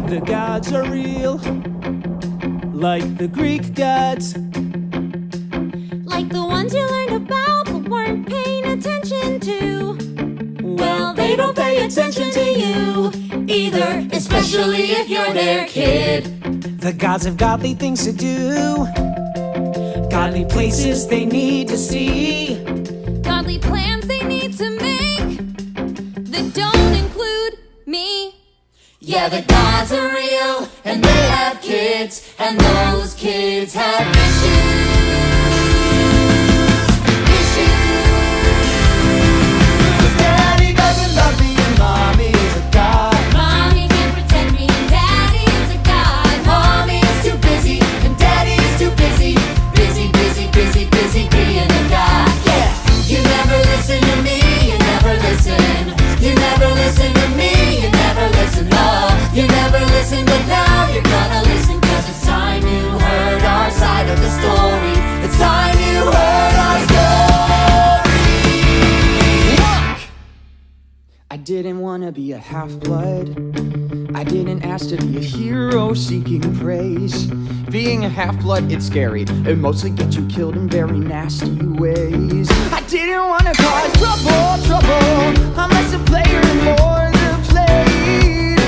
The gods are real, like the Greek gods, like the ones you learned about but weren't paying attention to. Well, they don't pay attention to you either, especially if you're their kid. The gods have godly things to do, godly places they need to see, Godly plans they need to make that don't include me. Yeah, the gods are real, and they have kids, and those kids have issues. Daddy doesn't love me and mommy is a god. Mommy can't protect me, and daddy is a god. Mommy is too busy and daddy is too busy. Busy, busy, busy, busy being a god. Yeah. You never listen to me, you never listen. You never listen to me, you never listen. Oh, you never listen, but now you're gonna listen. Cause it's time you heard our side of the story. It's time you heard our story. Look! I didn't want to be a half-blood. I didn't ask to be a hero seeking praise. Being a half-blood, it's scary. It mostly gets you killed in very nasty ways. I didn't want to cause trouble. I'm less a player and more the played.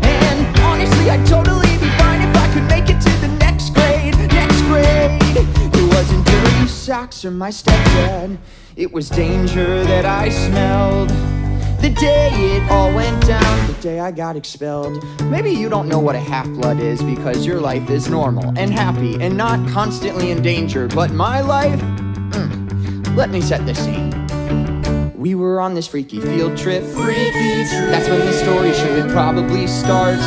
And honestly, I'd totally be fine if I could make it to the next grade. It wasn't dirty socks or my stepdad. It was danger that I smelled. The day it all went down, the day I got expelled. Maybe you don't know what a half-blood is because your life is normal and happy and not constantly in danger. But my life, let me set the scene. We were on this freaky field trip. That's when the story should probably start.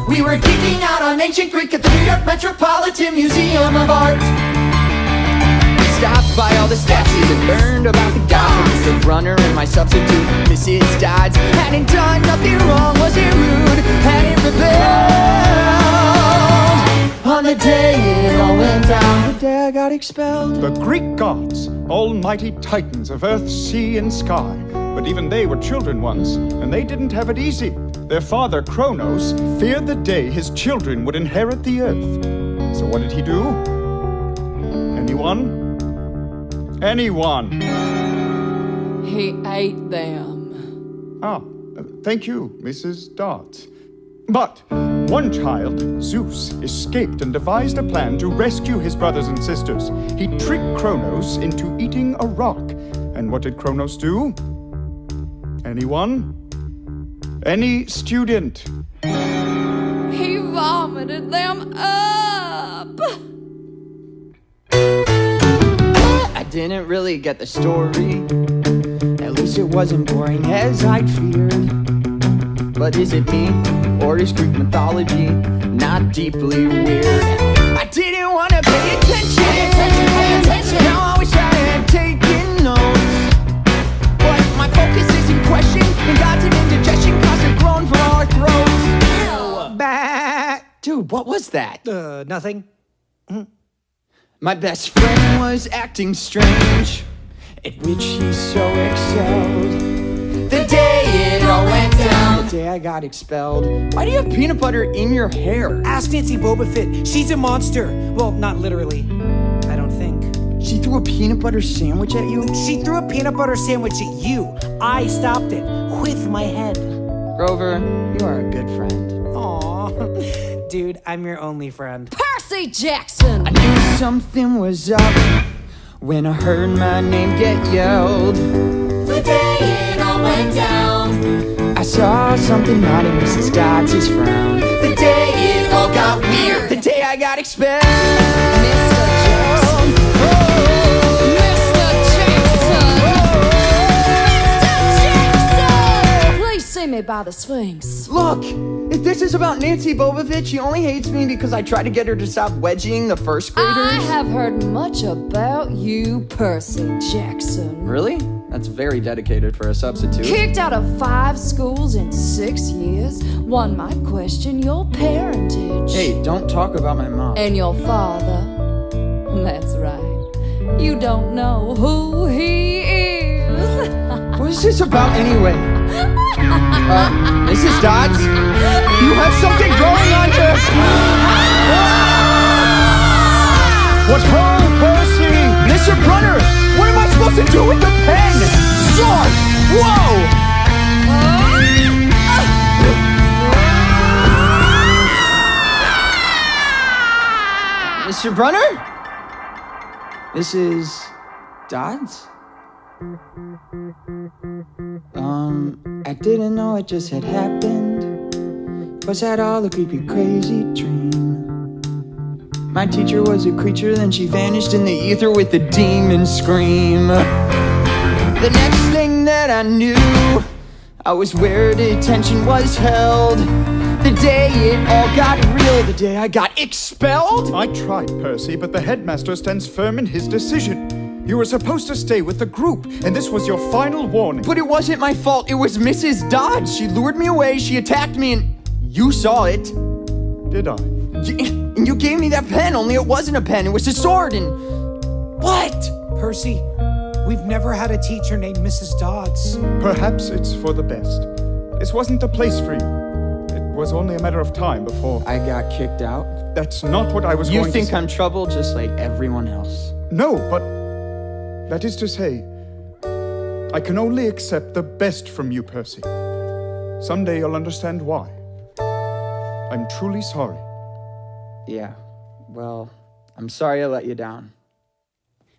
We were geeking out on ancient Greek at the New York Metropolitan Museum of Art. Stopped by all the statues and learned about the gods. The runner and my substitute, Mrs. Dodds. Hadn't done nothing wrong, wasn't rude, hadn't rebelled. On the day it all went down, the day I got expelled. The Greek gods, almighty titans of earth, sea, and sky. But even they were children once, and they didn't have it easy. Their father, Kronos, feared the day his children would inherit the earth. So what did he do? Anyone? He ate them. Thank you, Mrs. Dodds. But one child, Zeus, escaped and devised a plan to rescue his brothers and sisters. He tricked Kronos into eating a rock. And what did Kronos do? Anyone? Any student? He vomited them up. I didn't really get the story. At least it wasn't boring as I'd feared. But is it me, or is Greek mythology not deeply weird? I didn't want to pay attention. Pay attention. Now I wish I had taken notes. But my focus is in question, and God's an indigestion cause a groan from our throats. Bah. Dude, what was that? Nothing. My best friend was acting strange, at which he so excelled. The day it all went down, the day I got expelled. Why do you have peanut butter in your hair? Ask Nancy Boba Fett. She's a monster. Well, not literally. I don't think. She threw a peanut butter sandwich at you? She threw a peanut butter sandwich at you. I stopped it with my head. Grover, you are a good friend. Aw. Dude, I'm your only friend. Percy Jackson! I knew something was up when I heard my name get yelled. The day it all went down, I saw something not in Mrs. Dodds' frown. The day it all got weird, the day I got expelled. Mr. Jackson! Mr. Jackson! Please see me by the Sphinx. Look, if this is about Nancy Bobovich, she only hates me because I tried to get her to stop wedging the first graders. I have heard much about you, Percy Jackson. Really? That's very dedicated for a substitute. Kicked out of 5 schools in 6 years. One might question your parentage. Hey, don't talk about my mom. And your father. That's right. You don't know who he is. Was this about anyway? Mrs. Dodds? You have something going on here! What ho, Percy? Mr. Brunner, what am I supposed to do with the pen? Sword! Whoa! Mr. Brunner? Mrs. Dodds? I didn't know it just had happened. Was that all a creepy, crazy dream? My teacher was a creature, then she vanished in the ether with a demon scream. The next thing that I knew, I was where detention was held. The day it all got real, the day I got expelled. I tried, Percy, but the headmaster stands firm in his decision. You were supposed to stay with the group, and this was your final warning. But it wasn't my fault, it was Mrs. Dodds. She lured me away, she attacked me, and you saw it. Did I? And you gave me that pen, only it wasn't a pen, it was a sword, and... What? Percy, we've never had a teacher named Mrs. Dodds. Perhaps it's for the best. This wasn't the place for you. It was only a matter of time before... I got kicked out? That's not what I was going to say. You think I'm trouble just like everyone else? No, but... that is to say, I can only accept the best from you, Percy. Someday you'll understand why. I'm truly sorry. Yeah, well, I'm sorry I let you down.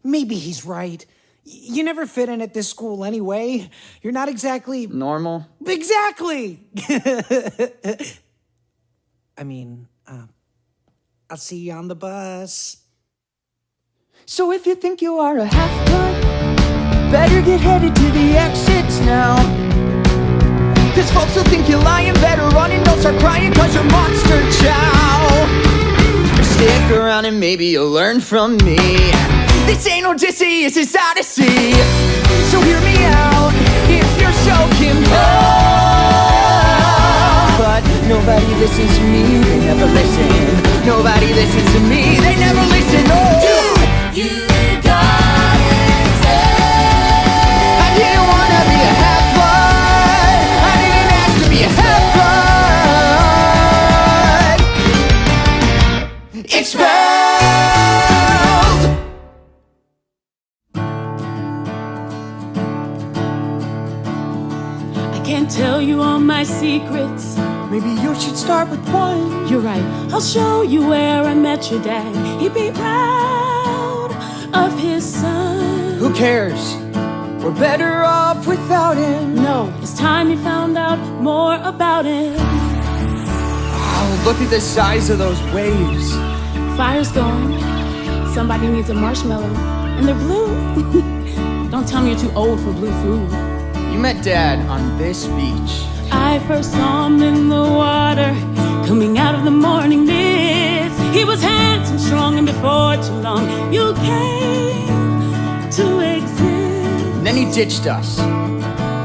Maybe he's right. You never fit in at this school anyway. You're not exactly... Normal? Exactly! I mean, I'll see you on the bus. So if you think you are a half-blood, better get headed to the exits now. Cause folks will think you're lying, better run and don't start crying cause you're monster chow. Or stick around and maybe you'll learn from me. This ain't Odysseus, it's Odyssey. So hear me out if you're so compelled. But nobody listens to me, they never listen. Nobody listens to me, they never listen. Oh! You got it said. I didn't wanna be a half-blood. I didn't ask to be a half-blood. Expelled. I can't tell you all my secrets. Maybe you should start with one. You're right, I'll show you where I met your dad. He'd be proud of his son. Who cares? We're better off without him. No, it's time you found out more about him. Oh, look at the size of those waves. Fire's going. Somebody needs a marshmallow. And they're blue. Don't tell me you're too old for blue food. You met Dad on this beach. I first saw him in the water, coming out of the morning mist. He was handsome, strong, and before too long you came to exist. And then he ditched us.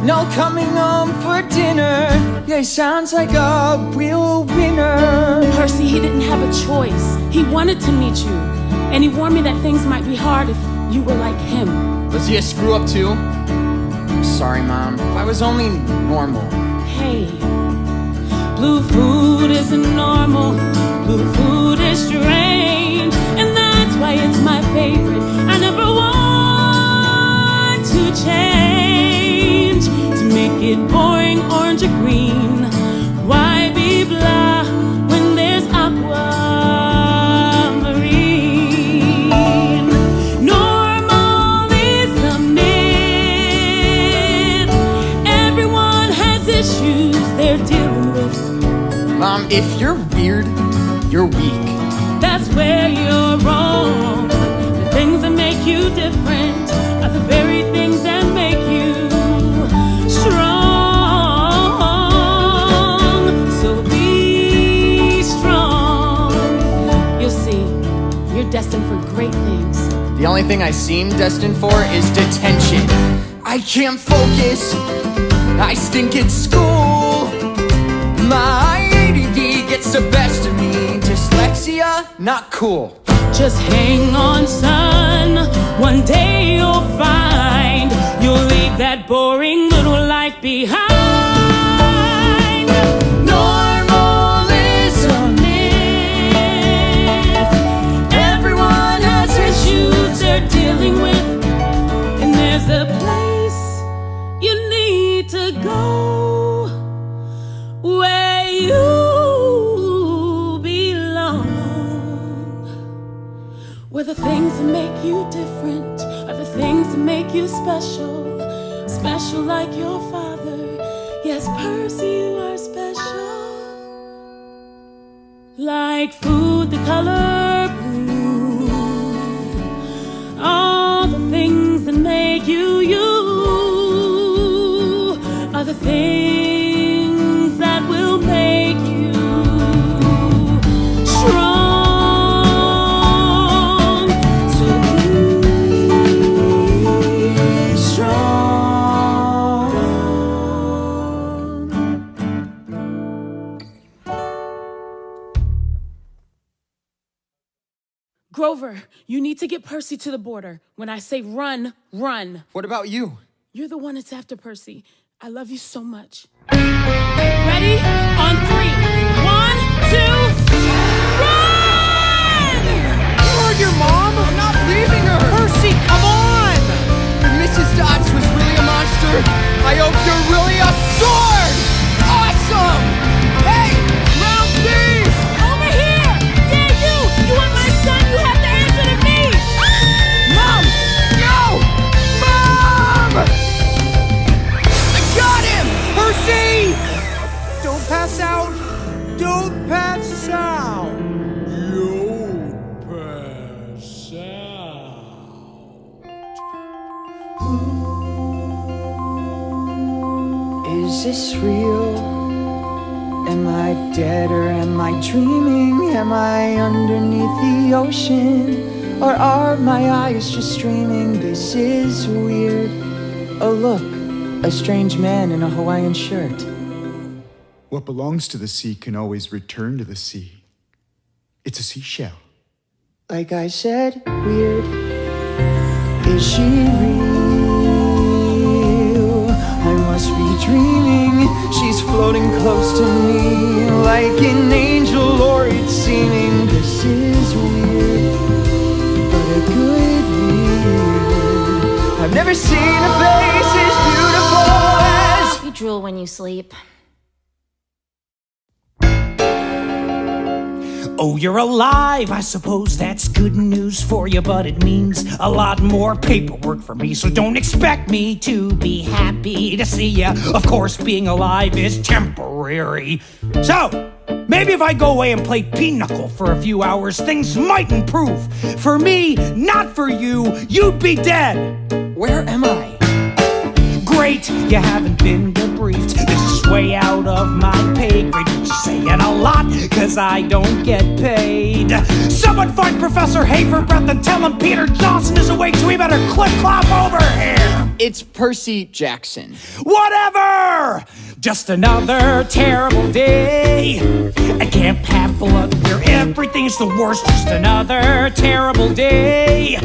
No coming home for dinner. Yeah, he sounds like a real winner. Percy, he didn't have a choice. He wanted to meet you, and he warned me that things might be hard if you were like him. Was he a screw-up too? I'm sorry, Mom. If I was only normal. Hey, blue food isn't normal. Blue food is strange, and that's why it's my favorite. I never want to change, to make it boring, orange or green. Why be blah when there's aquamarine? Normal is a myth. Everyone has issues they're dealing with. Mom, if you're weird, you're weak. That's where you're wrong. The things that make you different are the very things that make you strong. So be strong. You'll see, you're destined for great things. The only thing I seem destined for is detention. I can't focus. I stink at school. My ADD gets the best of me. Dyslexia, not cool. Just hang on, son. One day you'll find you'll leave that boring little life behind. Normal is a myth. Everyone has issues they're dealing with, and there's a place you need to go where you belong, where the things that make you different are the things that make you special. Special like your father. Yes, Percy, you are special. Like food, the color blue. All the things that make you you are the things that will make you strong. So be strong. Grover, you need to get Percy to the border. When I say run, run. What about you? You're the one that's after Percy. I love you so much. Ready? On 3. 1, 2, run! You heard your mom? I'm not leaving her! Percy, come on! If Mrs. Dodds was really a monster, I hope you're really a sword! Awesome! Hey! Round B! Over here! Yeah, you! You want my son? You have to answer to me! Mom! No! Mom! I got him! Percy! Don't pass out! Don't pass out! Is this real? Am I dead or am I dreaming? Am I underneath the ocean? Or are my eyes just streaming? This is weird. Oh look, a strange man in a Hawaiian shirt. What belongs to the sea can always return to the sea. It's a seashell. Like I said, weird. Is she real? I must be dreaming. She's floating close to me, like an angel, or it's seeming. This is weird, but a good weird. I've never seen a face as beautiful as. You drool when you sleep. Oh, you're alive, I suppose that's good news for you, but it means a lot more paperwork for me, so don't expect me to be happy to see ya. Of course, being alive is temporary. So, maybe if I go away and play pinochle for a few hours, things might improve. For me, not for you, you'd be dead. Where am I? Great, you haven't been debriefed. This is way out of my pay grade. Just saying a lot, cause I don't get paid. Someone find Professor Hafer Breath and tell him Peter Johnson is awake, so we better clip-clop over here. It's Percy Jackson. Whatever! Just another terrible day at Camp Half-Blood, where everything's the worst. Just another terrible day.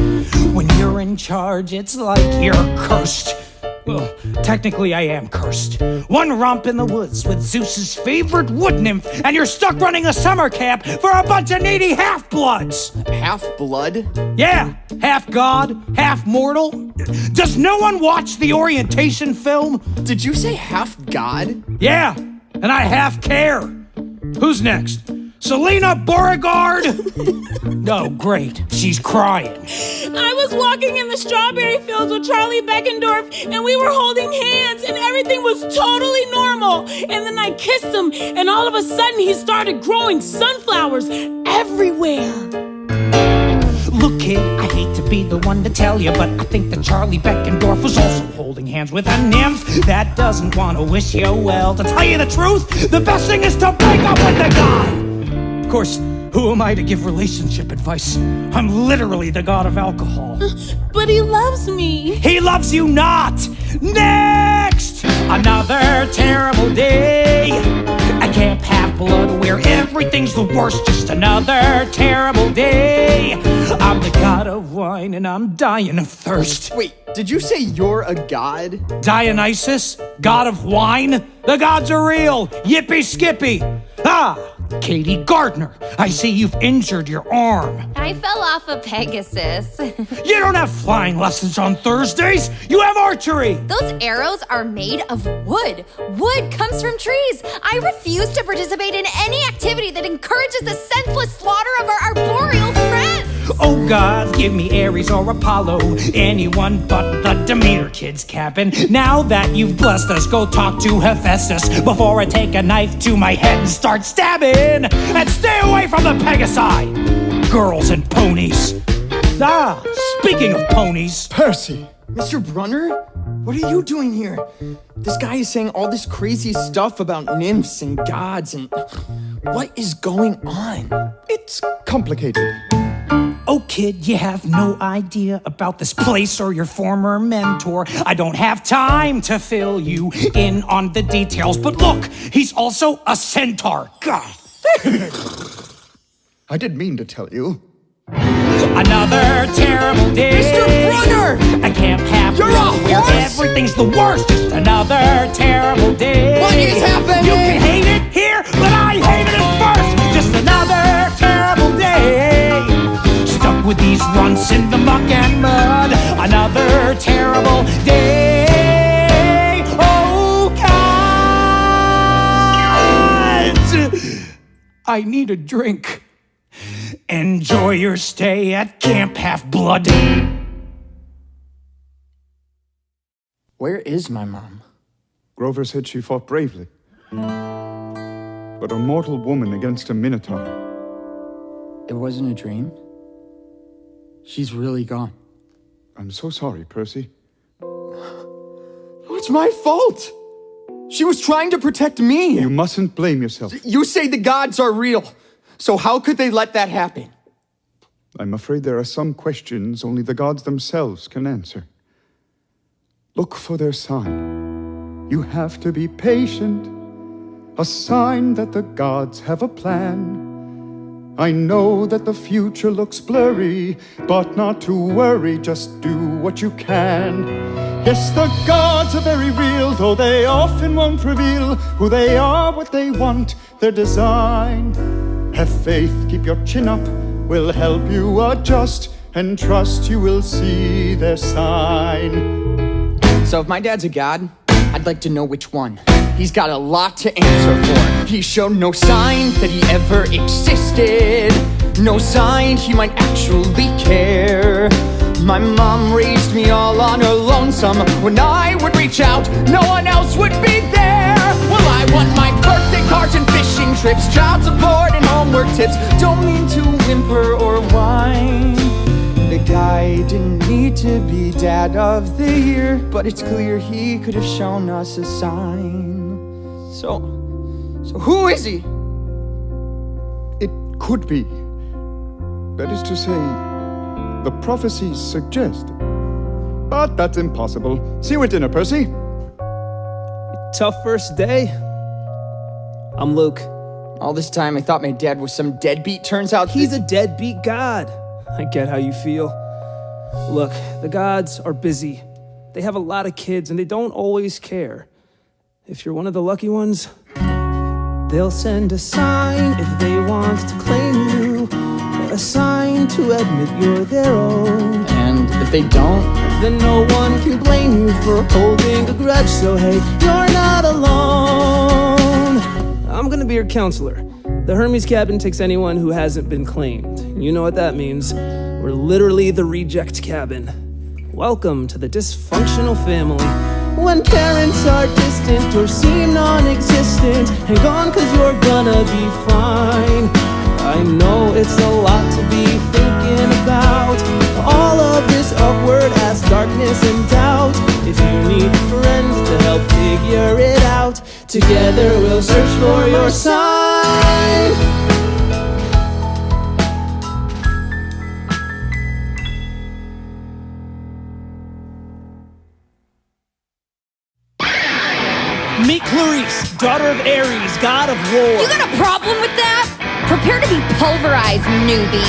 When you're in charge, it's like you're cursed. Well, technically I am cursed. One romp in the woods with Zeus's favorite wood nymph, and you're stuck running a summer camp for a bunch of needy half-bloods. Half-blood? Yeah, half god, half mortal. Does no one watch the orientation film? Did you say half-god? Yeah, and I half care. Who's next? Selena Beauregard? No, great. She's crying. I was walking in the strawberry fields with Charlie Beckendorf, and we were holding hands, and everything was totally normal. And then I kissed him, and all of a sudden he started growing sunflowers everywhere. Look, kid, I hate to be the one to tell you, but I think that Charlie Beckendorf was also holding hands with a nymph that doesn't want to wish you well. To tell you the truth, the best thing is to break up with the guy. Of course, who am I to give relationship advice? I'm literally the god of alcohol. But he loves me. He loves you not! Next! Another terrible day. I can't have half-blood where everything's the worst, just another terrible day. I'm the god of wine and I'm dying of thirst. Wait, did you say you're a god? Dionysus, god of wine? The gods are real! Yippee skippy! Ah, Katie Gardner, I see you've injured your arm. I fell off a Pegasus. You don't have flying lessons on Thursdays, you have archery! Those arrows are made of wood. Wood comes from trees. I refuse to participate in any activity that encourages the senseless slaughter of our arboreal friends. Oh God, give me Ares or Apollo, anyone but the Demeter kids, Captain. Now that you've blessed us, go talk to Hephaestus before I take a knife to my head and start stabbing. And stay away from the Pegasi, girls and ponies. Ah, speaking of ponies. Percy! Mr. Brunner? What are you doing here? This guy is saying all this crazy stuff about nymphs and gods and... What is going on? It's complicated. Oh kid, you have no idea about this place or your former mentor. I don't have time to fill you in on the details, but look, he's also a centaur. God. I didn't mean to tell you. Another terrible day. Mr. Brunner! I can't have You're a horse? Everything's the worst. Just another terrible day. What is happening? You can hate it here, but I hated it first. Just another terrible day. Stuck with these runts in the muck and mud. Another terrible day. Oh God! I need a drink. Enjoy your stay at Camp Half-Blood. Where is my mom? Grover said she fought bravely. But a mortal woman against a minotaur. It wasn't a dream. She's really gone. I'm so sorry, Percy. It's my fault! She was trying to protect me! You mustn't blame yourself. You say the gods are real, so how could they let that happen? I'm afraid there are some questions only the gods themselves can answer. Look for their sign. You have to be patient. A sign that the gods have a plan. I know that the future looks blurry, but not to worry, just do what you can. Yes, the gods are very real, though they often won't reveal who they are, what they want, their design. Have faith, keep your chin up, will help you adjust, and trust you will see their sign. So if my dad's a god, I'd like to know which one. He's got a lot to answer for. He showed no sign that he ever existed. No sign he might actually care. My mom raised me all on her lonesome. When I would reach out, no one else would be there. Well, I want my birthday cards and fishing trips, child support and homework tips. Don't mean to whimper or whine. The guy didn't need to be dad of the year, but it's clear he could have shown us a sign. So who is he? It could be. That is to say, the prophecies suggest. But that's impossible. See you at dinner, Percy. Tough first day. I'm Luke. All this time I thought my dad was some deadbeat. Turns out He's a deadbeat god. I get how you feel. Look, the gods are busy. They have a lot of kids and they don't always care. If you're one of the lucky ones, they'll send a sign if they want to claim you, or a sign to admit you're their own. And if they don't, Then no one can blame you for holding a grudge, so hey, you're not alone. I'm gonna be your counselor. The Hermes cabin takes anyone who hasn't been claimed. You know what that means. We're literally the reject cabin. Welcome to the dysfunctional family. When parents are distant or seem non-existent, hang on cause you're gonna be fine. I know it's a lot to be thinking about, all of this upward-ass darkness and doubt. If you need friends to help figure it out, together we'll search for your sign. Meet Clarice, daughter of Ares, god of war. You got a problem with that? Prepare to be pulverized, newbie.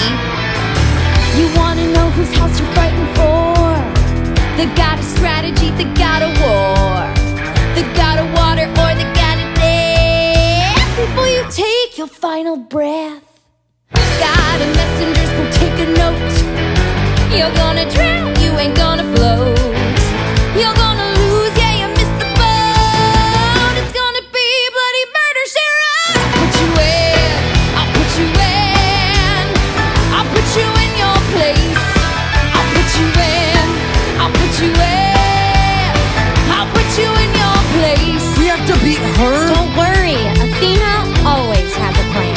You wanna know whose house you're fighting for? The god of strategy, the god of war, the god of water, or the god of death. Before you take your final breath, god of messengers will take a note. You're gonna drown, you ain't gonna float. You're gonna lose, yeah, you missed the boat. It's gonna be bloody murder, Sharon. I'll put you in, I'll put you in, I'll put you in your place. I'll put you in, I'll put you in, I'll put you in your place. We have to beat her? Don't worry, Athena always has a plan.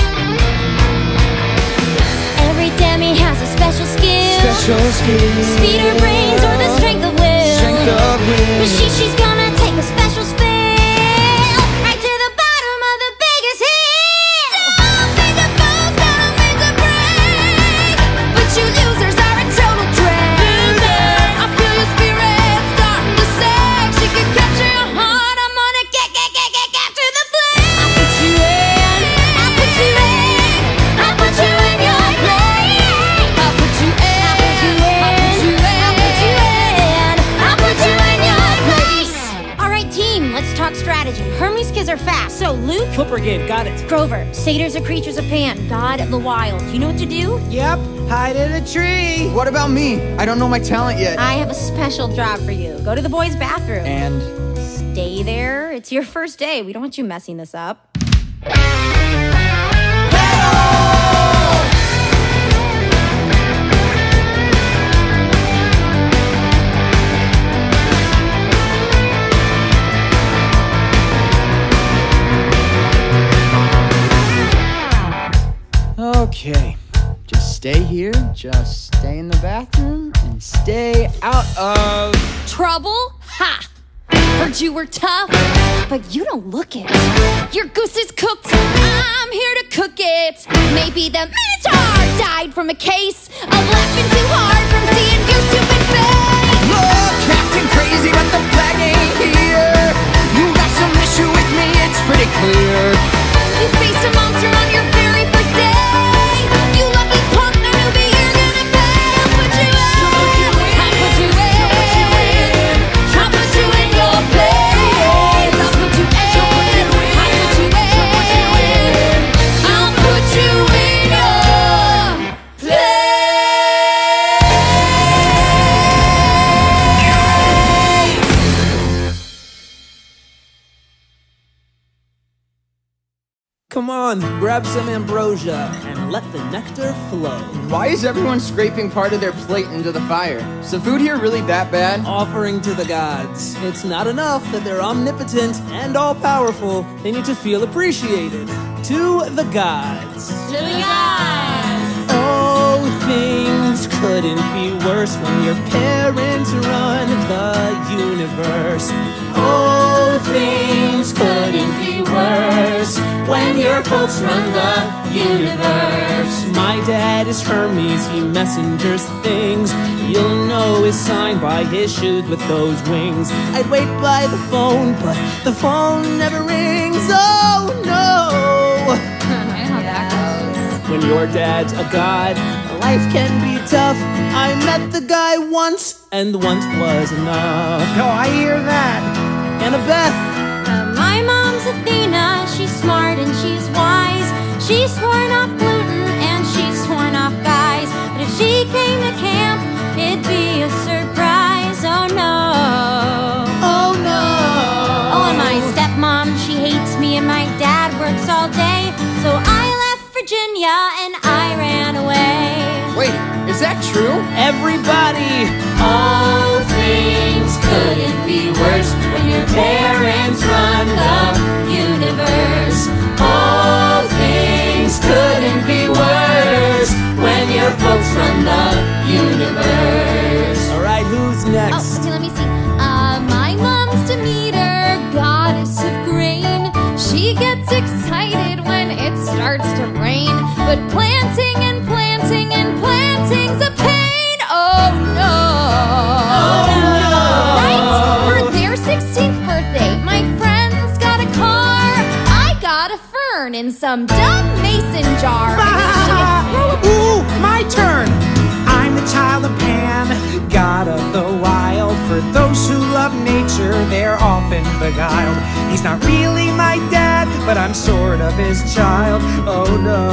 Every demi has a special skill. Speed or brains or the strength of will. But she's gonna take a special spill right to the bottom of the biggest hill. Some think the boat's gonna make a break, but you losers are a total drag. I feel your spirit starting to sag. She can capture your heart. I'm gonna capture the flame. I'll put you in, I'll put you in, I'll put you in your place. I'll put you in, I'll put you in, I'll put you in, I'll put you in your place. All right, team, let's talk strategy. Hermes kids are fast, so Luke, Foot Brigade, got it. Grover, satyrs are creatures of Pan, god of the wild. You know what to do? Yep, hide in a tree. What about me? I don't know my talent yet. I have a special job for you. Go to the boys' bathroom. And Stay there. It's your first day. We don't want you messing this up. okay, just stay here, just stay in the bathroom, and stay out of Trouble? Ha! Heard you were tough, but you don't look it. Your goose is cooked. I'm here to cook it. Maybe the Minotaur died from a case of laughing too hard from seeing your stupid face. Look, acting crazy, but the flag ain't here. You got some issue with me, it's pretty clear. You faced a monster on your very first day. You lucky punk, the newbie, you're gonna pay. I'll put you in. I'll put you in. I'll put you in your place. I'll put you in. I'll put you in. I'll put you in your place. Come on, grab some ambrosia and let the nectar flow. Why is everyone scraping part of their plate into the fire? Is the food here really that bad? Offering to the gods. It's not enough that they're omnipotent and all-powerful. They need to feel appreciated. To the gods. To the gods. Oh, things couldn't be worse when your parents run the universe. Oh, things couldn't be worse when your folks run the universe. My dad is Hermes, he messengers things. You'll know his sign by his shoes with those wings. I'd wait by the phone, but the phone never rings. Oh no! I know how that goes. When your dad's a god, life can be tough. I met the guy once, and once was enough. Oh, I hear that. Annabeth, My mom's Athena, she's smart and she's wise. She's sworn off gluten and she's sworn off guys. But if she came to camp, it'd be a surprise. Oh no. oh no! Oh, and my stepmom, she hates me and my dad works all day. So I left Virginia and I ran away. Wait, is that true? Everybody, All things couldn't be worse when your parents run the universe. All things couldn't be worse when your folks run the universe. all right, who's next? Oh, okay, let me see. My mom's Demeter, goddess of grain. She gets excited when it starts to rain. But planting and planting and planting's a pain. Oh no. Oh no! corn in some dumb mason jar. Ooh, my turn! I'm the child of Pan, god of the wild. For those who love nature, they're often beguiled. He's not really my dad, but I'm sort of his child. Oh no.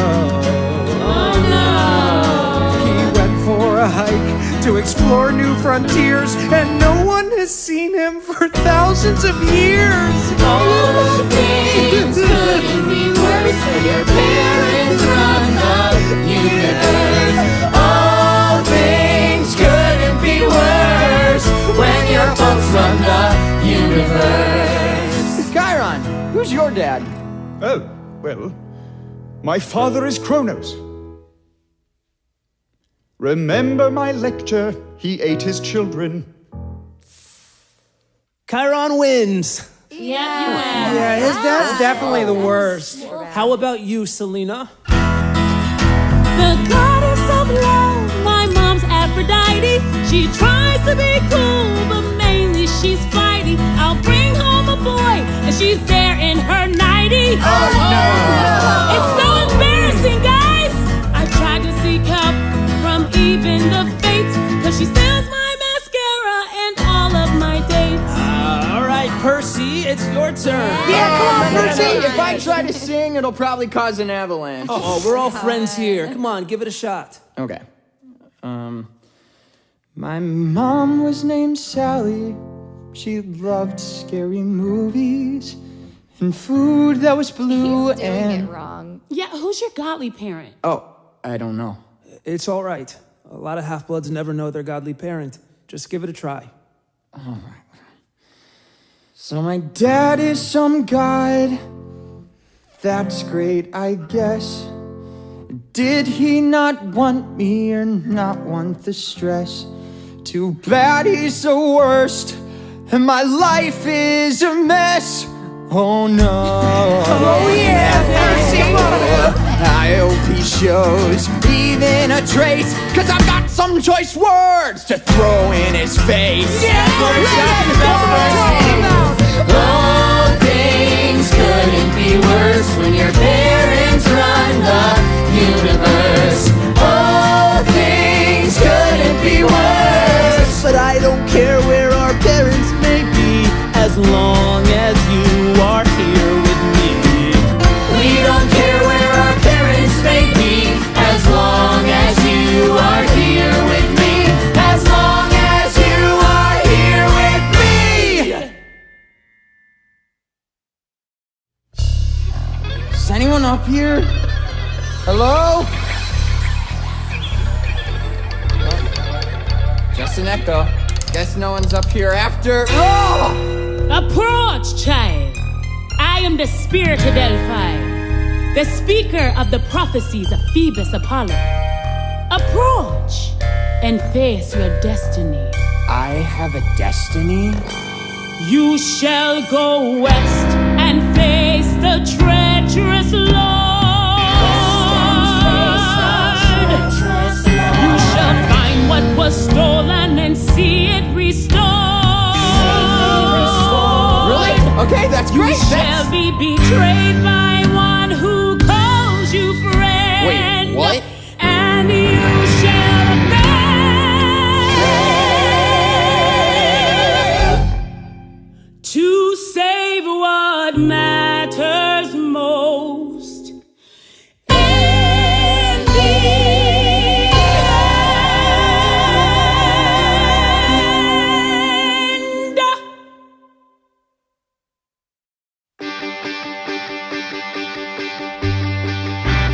Oh no. He went for a hike to explore new frontiers, and no one has seen him for thousands of years. All things couldn't be worse when your parents run the universe. All things couldn't be worse when your folks run the universe. Chiron, who's your dad? Oh, well, my father is Kronos. Remember my lecture, he ate his children. Chiron wins. Yeah, his dad's definitely the worst. How about you, Selena? The goddess of love, my mom's Aphrodite. She tries to be cool, but mainly she's flighty. I'll bring home a boy, and she's there in her nightie. Oh no! It's so embarrassing, guys. I tried to seek help from even the fates, cause she steals my mascara and all of my dates. All right, Percy, it's your turn. Yeah, come on, Percy! If I try to sing, it'll probably cause an avalanche. Oh, we're all friends here. Come on, give it a shot. Okay. My mom was named Sally. She loved scary movies and food that was blue He's doing and... it wrong. Yeah, who's your godly parent? Oh, I don't know. It's all right. A lot of half-bloods never know their godly parent. Just give it a try. So my dad is some god. That's great, I guess. Did he not want me or not want the stress? Too bad he's the worst, and my life is a mess. Oh no. Oh yeah, Percy. I hope he shows even a trace, cause I've got some choice words to throw in his face. That's what I'm talking about. All things couldn't be worse when your parents run the universe. All things couldn't be worse. But I don't care where our parents may be, as long as you are here with me. We don't care where our parents may be, as long as you are here with me. As long as you are here with me. Is anyone up here? Hello? Just an echo. Guess no one's up here after. Oh! Approach, child. I am the spirit of Delphi, the speaker of the prophecies of Phoebus Apollo. Approach and face your destiny. I have a destiny? You shall go west and face the treacherous Lord. You shall find what was stolen and see it restored. Really? Okay, that's You great. shall be betrayed by one who calls you friend. Wait, what? And you shall fail to save what matters most. In the end.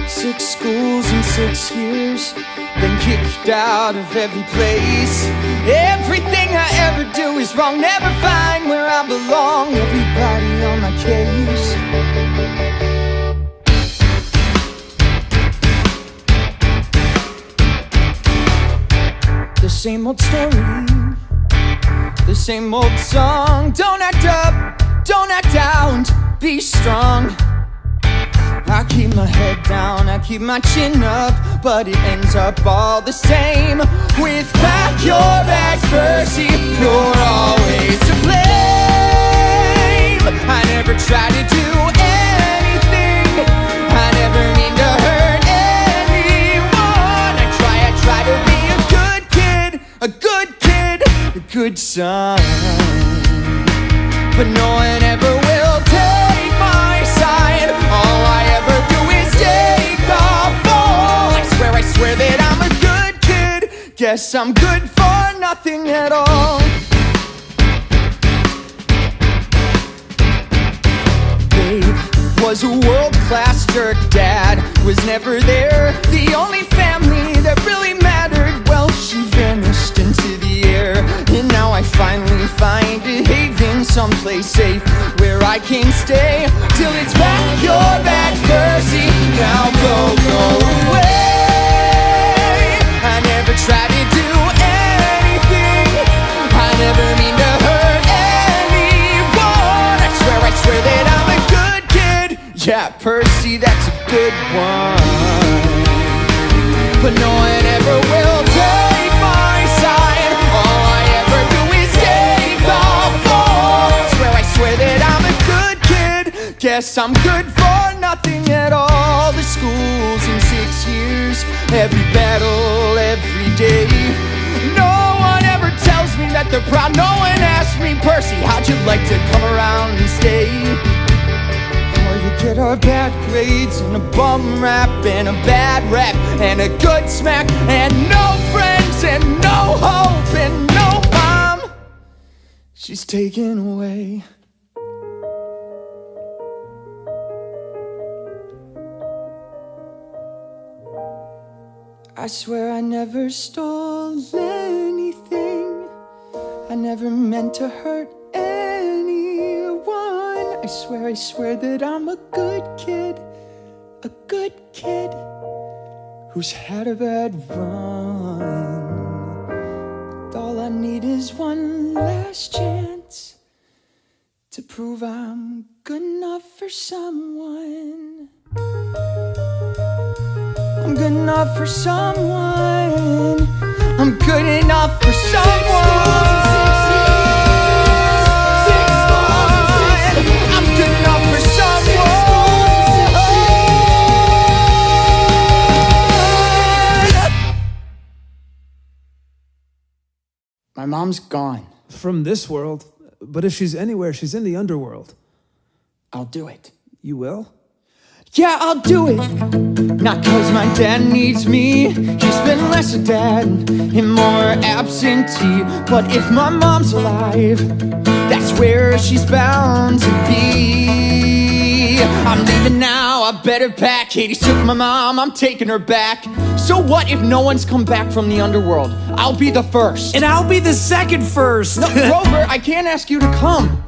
6 schools in 6 years, been kicked out of every place. Everything I ever do is wrong, never find where I belong. Everybody on my case. The same old story, the same old song. Don't act up, don't act down, be strong. I keep my head down, I keep my chin up, but it ends up all the same. With pack your bags, Percy, you're always to blame. I never try to do anything good son. But no one ever will take my side. All I ever do is take a fall. I swear that I'm a good kid. Guess I'm good for nothing at all. Babe was a world-class jerk. Dad was never there. The only family that really mattered, well, she vanished into the air. And now I finally find a haven, someplace safe where I can stay till it's back your back, Percy. Now go away. I never tried to do anything. I never mean to hurt anyone. I swear that I'm a good kid. Yeah, Percy, that's a good one. But no one ever will take my side. All I ever do is take the fall. I swear that I'm a good kid. Guess I'm good for nothing at all. The school's in 6 years. Every battle, every day. No one ever tells me that they're proud. No one asks me, Percy, how'd you like to come around and stay? All you get are bad grades and a bum rap and a bad rap and a good smack and no friends and no hope and no mom. She's taken away. I swear I never stole anything. I never meant to hurt anyone. I swear that I'm a good kid who's had a bad run. All I need is one last chance to prove I'm good enough for someone. I'm good enough for someone. I'm good enough for someone. I'm good enough for someone. My mom's gone. From this world. But if she's anywhere, she's in the underworld. I'll do it. You will? Yeah, I'll do it. Not cause my dad needs me. He's been less a dad and more absentee. But if my mom's alive, that's where she's bound to be. I'm leaving now, I better pack. Hades took my mom, I'm taking her back. So what if no one's come back from the underworld? I'll be the first. And I'll be the second first. No, Grover, I can't ask you to come.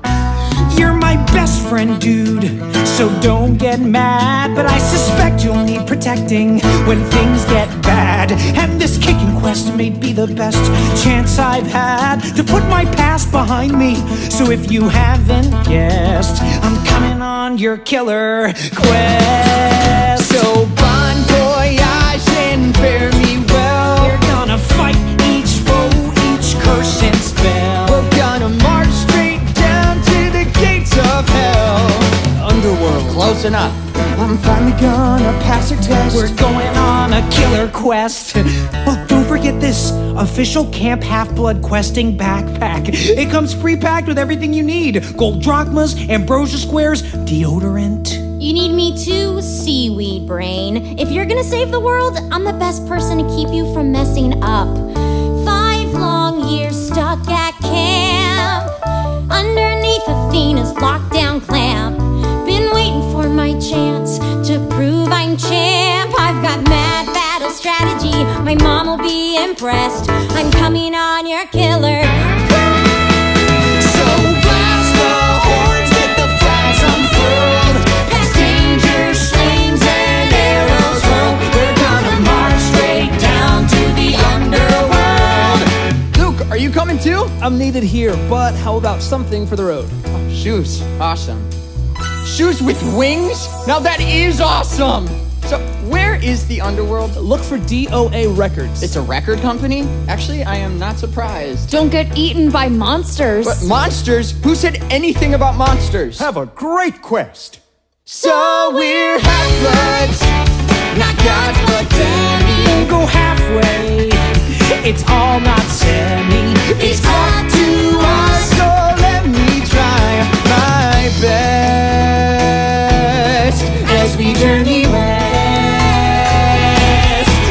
You're my best friend, dude, so don't get mad. But I suspect you'll need protecting when things get bad. And this kicking quest may be the best chance I've had to put my past behind me. So if you haven't guessed, I'm coming on your killer quest. So bon voyage and fare me well. We're gonna fight each foe, each curse and spell. We're gonna march straight down to the gates of hell. Underworld. Close enough. I'm finally gonna pass her test. We're going on a killer quest. Oh, don't forget this official Camp Half-Blood questing backpack. It comes pre-packed with everything you need. Gold drachmas, ambrosia squares, deodorant. You need me too, seaweed brain. If you're gonna save the world, I'm the best person to keep you from messing up. 5 long years stuck at camp, underneath Athena's lockdown clamp. Been waiting for my chance to prove I'm champ. I've got mad battle strategy, my mom will be impressed. I'm coming on your killer. So blast the horns with the flags unfurled. Past danger, slings and arrows hurled. We're gonna march straight down to the underworld. Luke, are you coming too? I'm needed here, but how about something for the road? Shoes, awesome. Shoes with wings? Now that is awesome! So, where is the underworld? Look for DOA Records. It's a record company? Actually, I am not surprised. Don't get eaten by monsters. But monsters? Who said anything about monsters? Have a great quest. So we're half-bloods, not gods, but daddy. Go halfway It's all not semi. It's hard to us, so let me try my best as we journey west.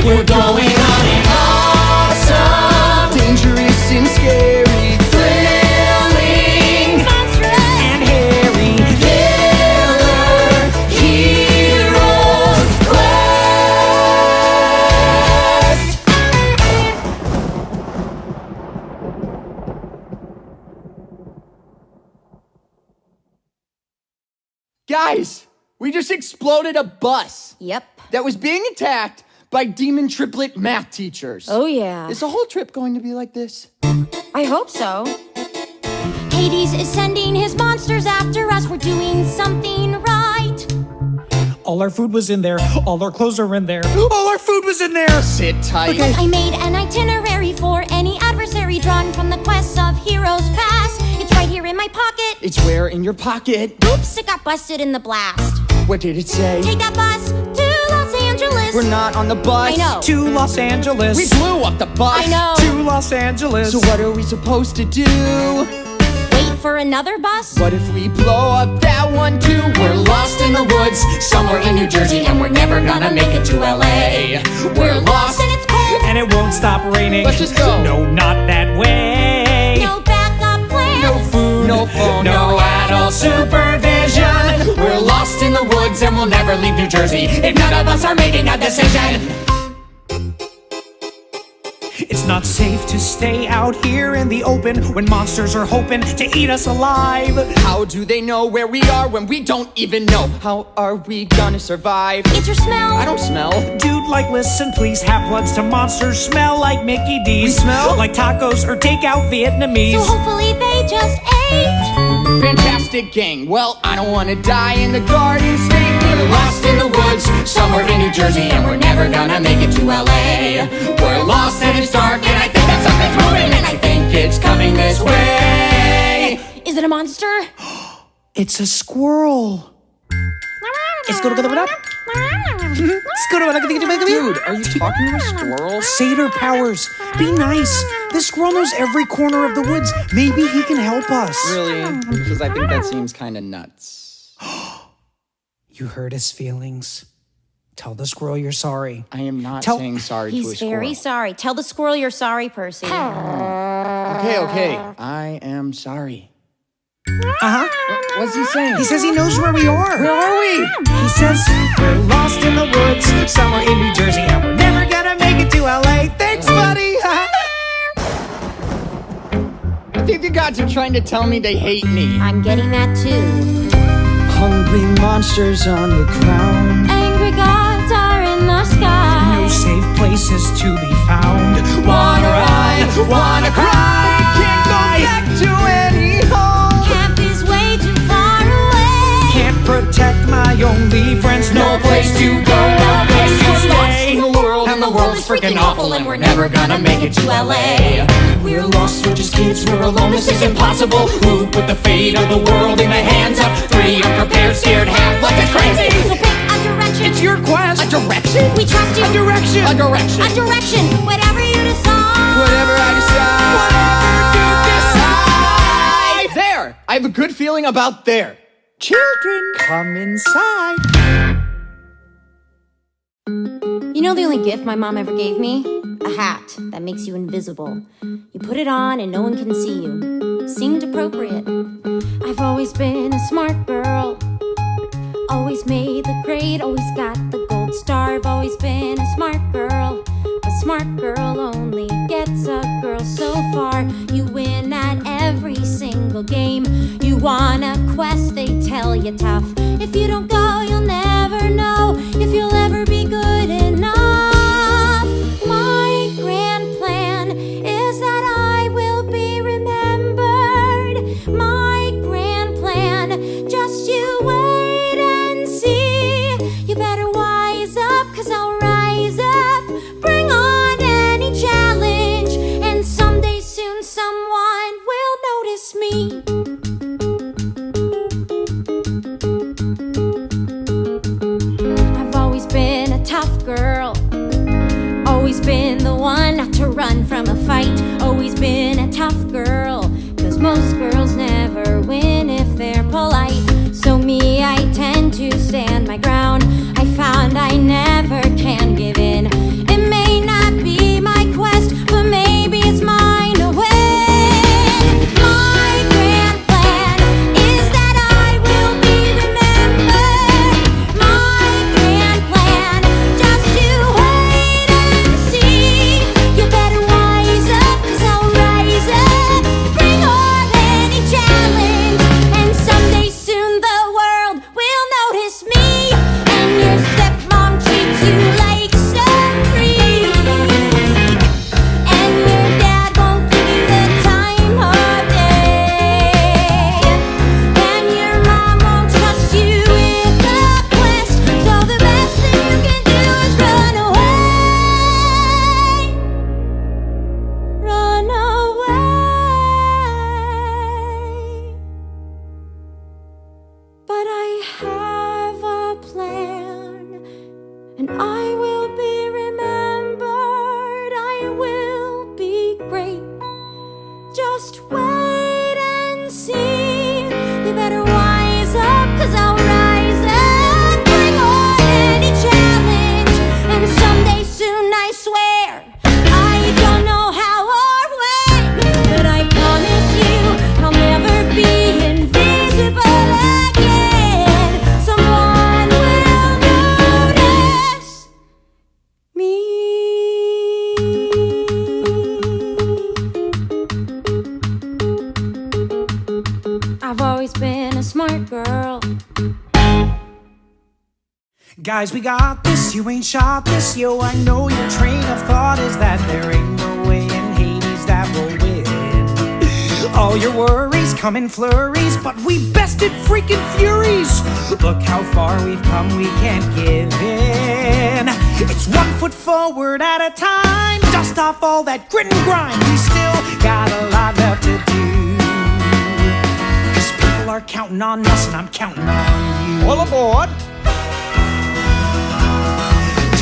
We're going on an awesome, dangerous and scary, thrilling, And Harry. killer heroes quest. Guys, we just exploded a bus Yep. that was being attacked by demon triplet math teachers. Oh, yeah. Is the whole trip going to be like this? I hope so. Hades is sending his monsters after us. We're doing something right. All our food was in there. All our clothes are in there. All our food was in there. Sit tight. I made an itinerary for any adversary drawn from the quests of heroes past. It's right here in my pocket. It's where in your pocket? Oops, it got busted in the blast. What did it say? Take that bus to Los Angeles. We're not on the bus. I know. To Los Angeles. We blew up the bus. I know. To Los Angeles. So what are we supposed to do? Wait for another bus? What if we blow up that one too? We're lost in the woods, somewhere in New Jersey, and we're never gonna make it to LA. We're lost And it's cold. And it won't stop raining. Let's just go. No, not that way. No backup plan. no food, no phone, No adult supervision. We're lost in the woods and we'll never leave New Jersey if none of us are making a decision. It's not safe to stay out here in the open when monsters are hoping to eat us alive. How do they know where we are when we don't even know? How are we gonna survive? It's your smell. I don't smell. Dude, like, listen, please. Half bloods to monsters smell like Mickey D's. We smell? Like tacos or takeout Vietnamese. So hopefully they just ate. Fantastic gang. Well, I don't wanna die in the Garden State. We're lost in the woods, somewhere in New Jersey, and we're never gonna make it to LA. We're lost and it's dark, and I think that something's moving, and I think it's coming this way. Is it a monster? It's a squirrel. Dude, are you talking to a squirrel? Satyr powers. Be nice. This squirrel knows every corner of the woods. Maybe he can help us. Really? Because I think that seems kind of nuts. You hurt his feelings. Tell the squirrel you're sorry. I am not Tell- saying sorry to a He's squirrel. very sorry. Tell the squirrel you're sorry, Percy. Okay. I am sorry. Uh-huh. What's he saying? He says he knows where we are. Where are we? He says we're lost in the woods, somewhere in New Jersey, and we're never gonna make it to LA. Thanks, buddy. I think the gods are trying to tell me they hate me. I'm getting that too. Hungry monsters on the ground. Angry gods are in the sky. No safe places to be found. Wanna run, wanna cry. Can't go back to any home. Camp is way too far away. Can't protect my only friends. No place to go, no place to We're lost stay. in the world, And the world's freaking awful, and we're never gonna make it to LA. We're lost, we're just kids, we're alone, this is impossible. Who put the fate of the world in the hands of three unprepared, scared half-bloods? It's crazy! So pick a direction. It's your quest. A direction? We trust you. A direction. A direction. A direction. Whatever you decide. Whatever I decide. There! I have a good feeling about there. Children, come inside. You know the only gift my mom ever gave me? A hat that makes you invisible. You put it on and no one can see you. Seemed appropriate. I've always been a smart girl. Always made the grade, always got the gold star. I've always been a smart girl. A smart girl only gets a girl so far. You win at every single game. You want a quest, they tell you tough. If you don't go, you'll never know if you'll ever be good enough. My grand plan is that I will be remembered. My grand plan, just you wait and see. You better wise up, 'cause I'll rise up. Bring on any challenge, and someday soon someone will notice me. I've always right. Always been a tough girl, 'cause most girls never win if they're polite. So me, I tend to stand my ground. I found I never can give in. It may not be my quest, but maybe it's mine to win. My grand plan is that I will be remembered. My grand plan, just to wait and see. You better wise up, 'cause I'll rise up. Bring on any challenge, and someday soon the world will notice me. And your stepmom treats you like some free. And your dad won't give you the time of day. And your mom won't trust you with a quest. So the best thing you can do is run away. Run away. But I have a plan, and I will be remembered. I will be great. Just wait and see. You better wise up, 'cause I'll rise up. Bring on any challenge, and someday soon, I swear. I don't know how or when, but I promise you I'll never be invisible again. Someone will notice me. I've always been a smart girl. Guys, we got this, you ain't shot this. Yo, I know your train of thought is that there ain't no way in Hades that we'll win. All your worries come in flurries, but we bested freaking furies. Look how far we've come, we can't give in. It's 1 foot forward at a time. Dust off all that grit and grind. We still got a lot left to do. 'Cause people are counting on us, and I'm counting on you. All aboard!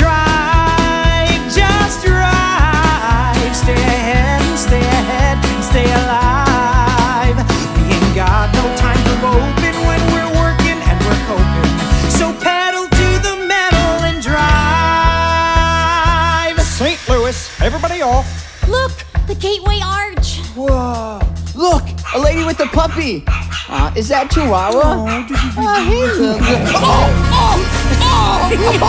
Drive, just drive. Stay ahead and stay ahead and stay alive. We ain't got no time for moping when we're working and we're coping. So pedal to the metal and drive. St. Louis, everybody off. Look, the Gateway Arch. Whoa! Look, a lady with a puppy. Is that Chihuahua? Hey, look.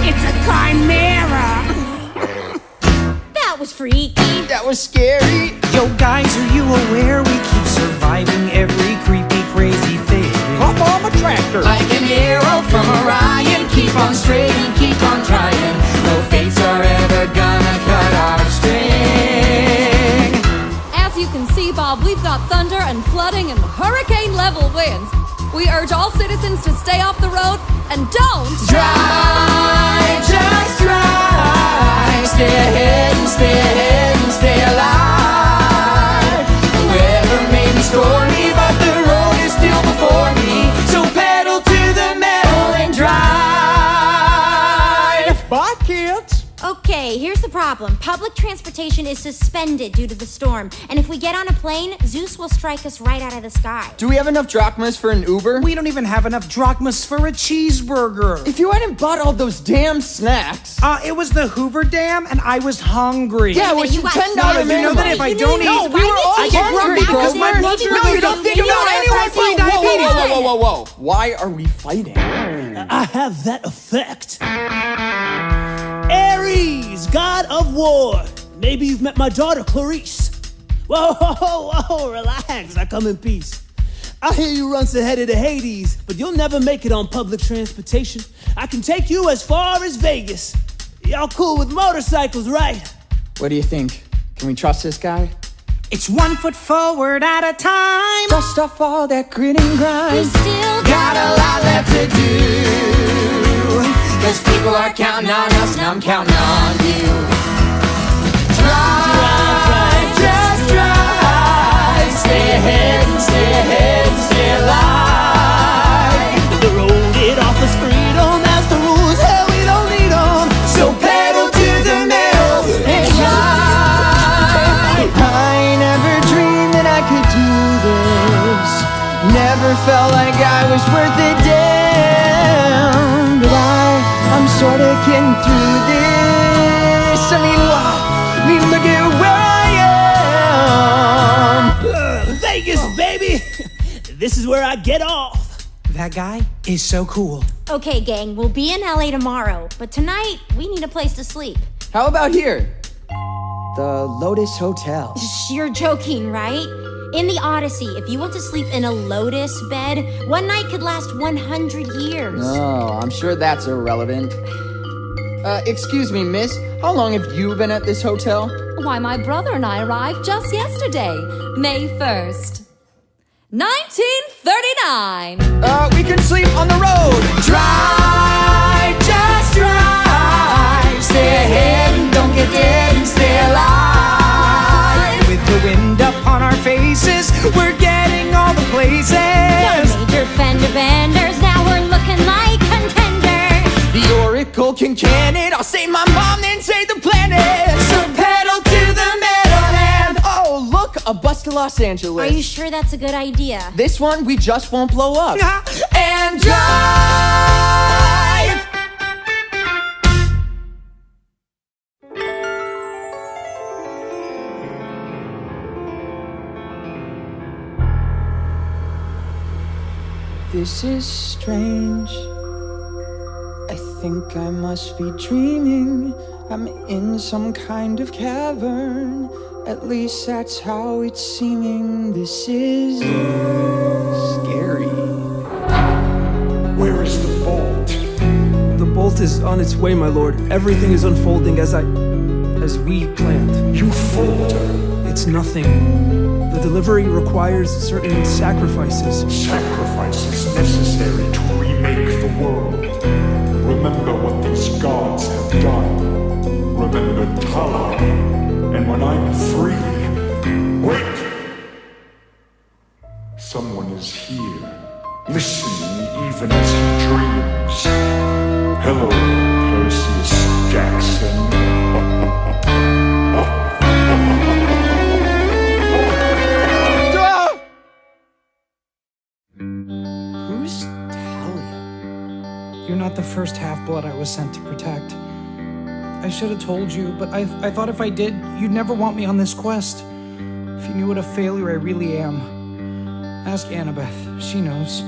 It's a chimera. That was freaky. That was scary. Yo, guys, are you aware we keep surviving every creepy, crazy thing? Hop on the tractor. Like an arrow from Orion, keep on straight and keep on trying. No fates are ever gonna cut our string. As you can see, Bob, we've got thunder and flooding and hurricane-level winds. We urge all citizens to stay off the road and don't Drive, just drive. Stay ahead and stay ahead and stay alive. The weather may be stormy, but the road is still before me. So pedal to the metal and drive. Bye, kids. Okay, here's the problem. Public transportation is suspended due to the storm. And if we get on a plane, Zeus will strike us right out of the sky. Do we have enough drachmas for an Uber? We don't even have enough drachmas for a cheeseburger. If you hadn't bought all those damn snacks. It was the Hoover Dam, and I was hungry. Yeah, it was You got $10 snacks. You know that if I don't eat, No, we were all I get hungry, grumpy because my Grover. blood sugar No, you goes don't up. think You about know it. anyone Whoa, with diabetes. whoa. Why are we fighting? I have that effect. Ares, god of war. Maybe you've met my daughter, Clarice. Whoa, relax. I come in peace. I hear you once headed to Hades, but you'll never make it on public transportation. I can take you as far as Vegas. Y'all cool with motorcycles, right? What do you think? Can we trust this guy? It's 1 foot forward at a time. Dust off all that grit and We grind. still Got a lot left to do. 'Cause people are counting on us and I'm counting on you. Drive, just drive. Stay ahead and stay ahead and stay alive. The road it offers freedom, that's the rules. Hell, we don't need 'em. So pedal to the metal and drive. never felt like I was worth a damn. But I'm sorta getting through this. I mean, what? I mean, look at where I am. Vegas, baby! This is where I get off. That guy is so cool. Okay, gang, we'll be in LA tomorrow, but tonight we need a place to sleep. How about here? The Lotus Hotel. You're joking, right? In the Odyssey, if you want to sleep in a Lotus bed, one night could last 100 years. Oh, I'm sure that's irrelevant. Excuse me, miss. How long have you been at this hotel? Why, my brother and I arrived just yesterday, May 1st. 1939! We can sleep on the road. Drive, just drive. Stay ahead and don't get dead and stay alive. With the wind up on our faces, we're getting all the places. No major fender benders, now we're looking like contenders. The Oracle can can it. I'll save my mom, then save the planet. So pedal to the metal and oh, look, a bus to Los Angeles. Are you sure that's a good idea? This one, we just won't blow up. And drive! This is strange. I think I must be dreaming. I'm in some kind of cavern. At least that's how it's seeming. This is scary. Where is the bolt? The bolt is on its way, my lord. Everything is unfolding as we planned. You falter. It's nothing. The delivery requires certain sacrifices. Sacrifices necessary to remake the world. Remember what these gods have done. Remember Talia. And when I'm free, wait! Someone is here, listening even as he dreams. Hello, Perseus Jackson. Who's Talia? You're not the first half-blood I was sent to protect. I should have told you, but I thought if I did, you'd never want me on this quest. If you knew what a failure I really am. Ask Annabeth, she knows.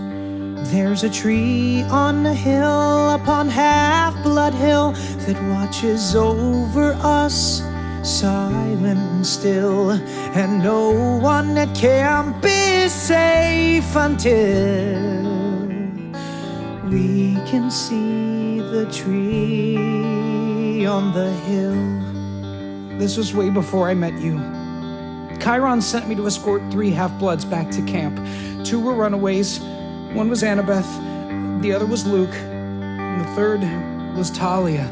There's a tree on a hill upon Half-Blood Hill that watches over us, silent and still, and no one at camp is safe until we can see the tree on the hill. This was way before I met you. Chiron sent me to escort 3 half-bloods back to camp. 2 were runaways. One was Annabeth, the other was Luke, and the third was Talia.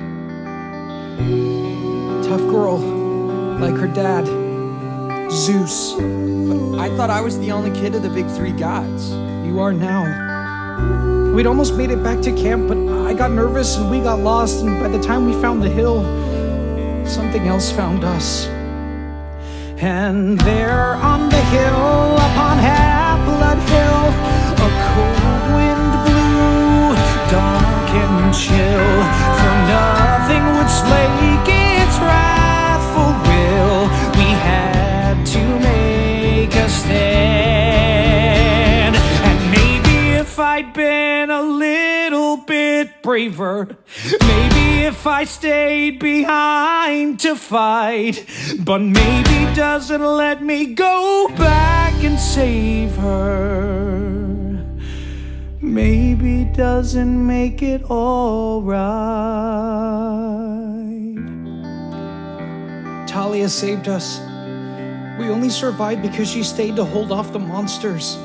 Tough girl, like her dad, Zeus. But I thought I was the only kid of the big 3 gods. You are now. We'd almost made it back to camp, but I got nervous and we got lost, and by the time we found the hill, something else found us. And there on the hill, upon Half-Blood Hill, a cold wind blew, dark and chill, for nothing would slake its wrathful will. We had to make a stand, and maybe if I'd been a little bit braver, maybe if I stayed behind to fight, but maybe doesn't let me go back and save her. Maybe doesn't make it all right. Talia saved us. We only survived because she stayed to hold off the monsters.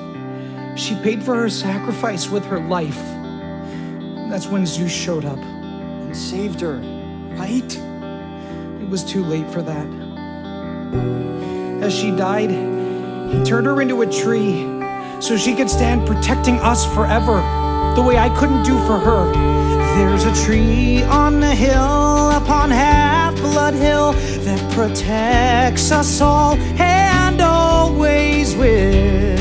She paid for her sacrifice with her life. That's when Zeus showed up. And saved her, right? It was too late for that. As she died, he turned her into a tree so she could stand protecting us forever, the way I couldn't do for her. There's a tree on the hill upon Half-Blood Hill that protects us all and always will.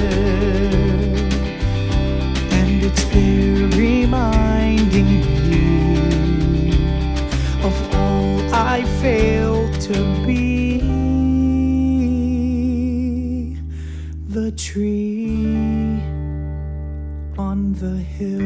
on the hill.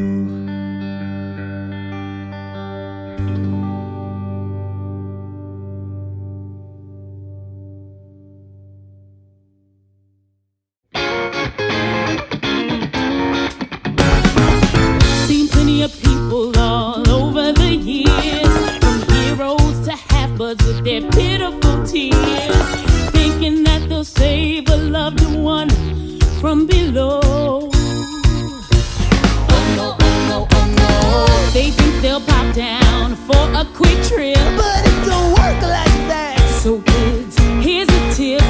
Seen plenty of people all over the years, from heroes to half-bloods with their pitiful tears, thinking that they'll save a loved one from below. Oh no, oh no, oh no. They think they'll pop down for a quick trip, But it don't work like that. so kids, here's a tip.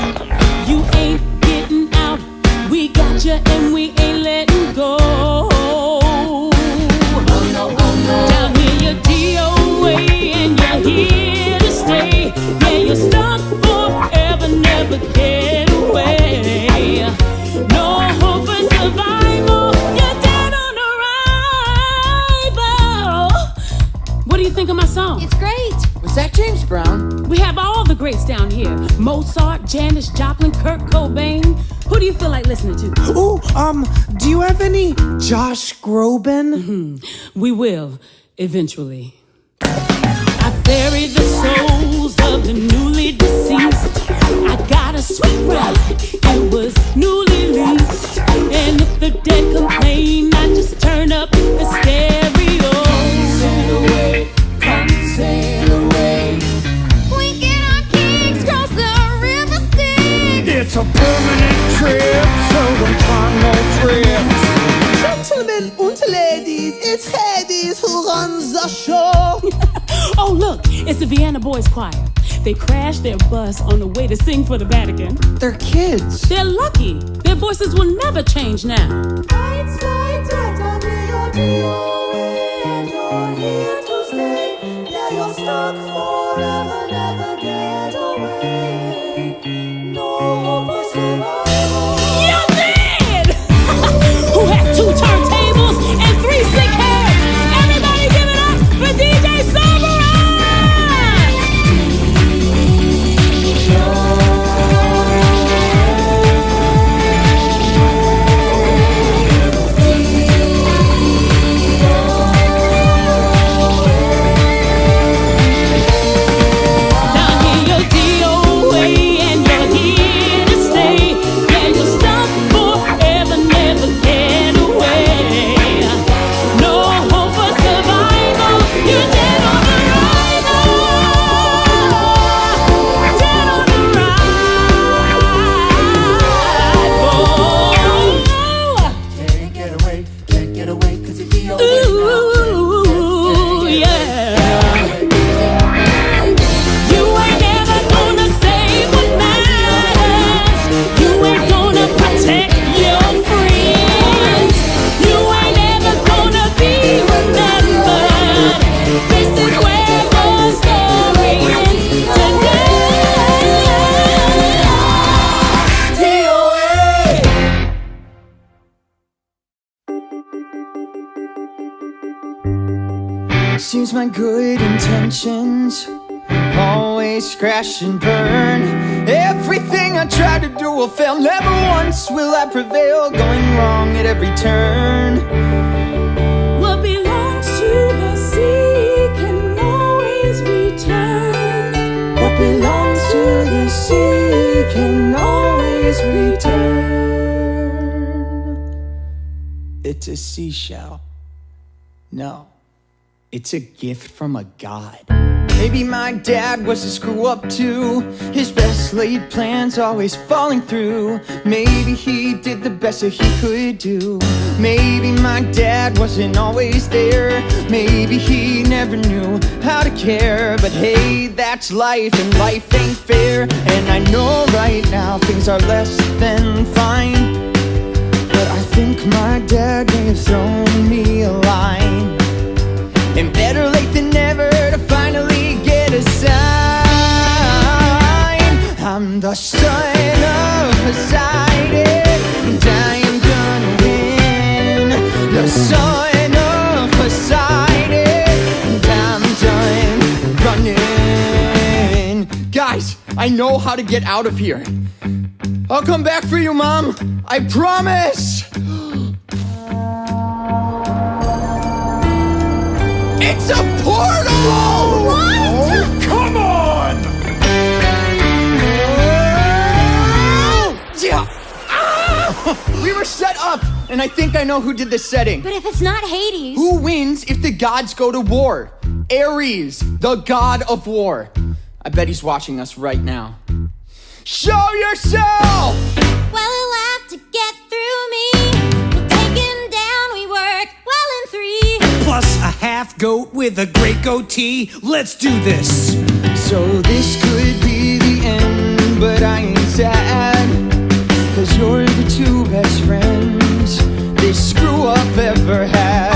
You ain't getting out. We got you and we ain't letting go. Oh no, oh no. Down here you're DOA and you're here to stay. Yeah, you're stuck forever, never get away. No hope for survival. You're dead on arrival. What do you think of my song? It's great. Was that James Brown? We have all the greats down here. Mozart, Janis Joplin, Kurt Cobain. Who do you feel like listening to? Ooh, do you have any Josh Groban? We will, eventually. I buried the souls of the newly deceased. I got a sweet ride, it was newly leased. And if the dead complain, I just turn up the stereo. Sail away, come sail away. We get our kicks cross the river Styx. It's a permanent trip, so don't plan no trips. Gentlemen and ladies, it's Hades who runs the show. Oh look, it's the Vienna Boys Choir. They crashed their bus on the way to sing for the Vatican. They're kids. They're lucky. Their voices will never change now. It's like that on your DOA and you're here to stay. Yeah, you're stuck forever, never get away. No hope for survival. You're dead! Who has 2 turntables and 3 sick heads? Everybody give it up for DJ Samurai! Down here you're DOA and you're here to stay. Yeah, you're stuck forever, never get away. No hope for survival. You're dead on arrival. Dead on arrival. Can't get away, cause you're DOA. Ooh, yeah. You ain't never gonna save what matters. You ain't gonna protect your friends. You ain't never gonna be remembered. This is where the story ends today. Seems my good intentions always crash and burn. Everything I try to do will fail. Never once will I prevail. Going wrong at every turn. What belongs to the sea can always return. What belongs to the sea can always return. It's a seashell. No, it's a gift from a god. Maybe my dad was a screw up too. His best laid plans always falling through. Maybe he did the best that he could do. Maybe my dad wasn't always there. Maybe he never knew how to care. But hey, that's life and life ain't fair. And I know right now things are less than fine. But I think my dad may have thrown me a line. And better late than never to finally get a sign. I'm the son of Poseidon, and I am gonna win. The son of Poseidon, and I'm done running. Guys, I know how to get out of here. I'll come back for you, Mom. I promise. It's a portal! What? Come on! Yeah. Ah! We were set up, and I think I know who did the setting. But if it's not Hades... Who wins if the gods go to war? Ares, the god of war. I bet he's watching us right now. Show yourself! Well, he'll have to get through me. We'll take him down, we work well in 3. Plus a half goat with a great goatee. Let's do this. So this could be the end, but I ain't sad. 'Cause you're the 2 best friends this screw up ever had.